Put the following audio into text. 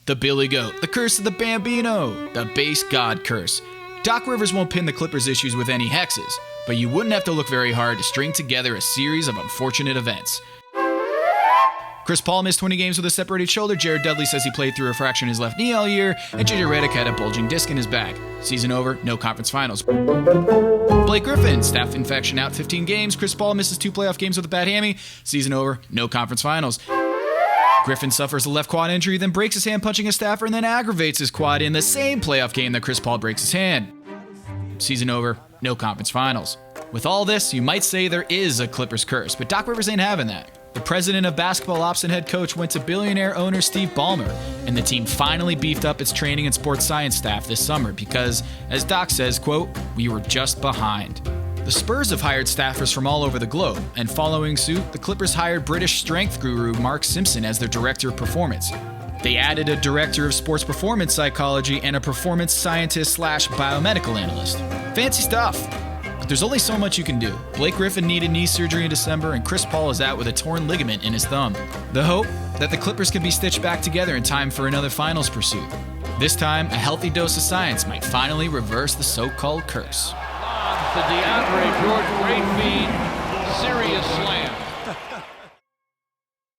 The Billy Goat, the curse of the Bambino, the base god curse. Doc Rivers won't pin the Clippers' issues with any hexes, but you wouldn't have to look very hard to string together a series of unfortunate events. Chris Paul missed 20 games with a separated shoulder. Jared Dudley says he played through a fracture in his left knee all year. And JJ Redick had a bulging disc in his back. Season over, no conference finals. Blake Griffin, staph infection out 15 games. Chris Paul misses 2 playoff games with a bad hammy. Season over, no conference finals. Griffin suffers a left quad injury, then breaks his hand punching a staffer, and then aggravates his quad in the same playoff game that Chris Paul breaks his hand. Season over, no conference finals. With all this, you might say there is a Clippers curse, but Doc Rivers ain't having that. The president of basketball ops and head coach went to billionaire owner Steve Ballmer, and the team finally beefed up its training and sports science staff this summer because, as Doc says, quote, "We were just behind." The Spurs have hired staffers from all over the globe, and following suit, the Clippers hired British strength guru Mark Simpson as their director of performance. They added a director of sports performance psychology and a performance scientist / biomedical analyst. Fancy stuff. But there's only so much you can do. Blake Griffin needed knee surgery in December, and Chris Paul is out with a torn ligament in his thumb. The hope that the Clippers can be stitched back together in time for another finals pursuit. This time, a healthy dose of science might finally reverse the so-called curse. To DeAndre Jordan, great feed, serious slam.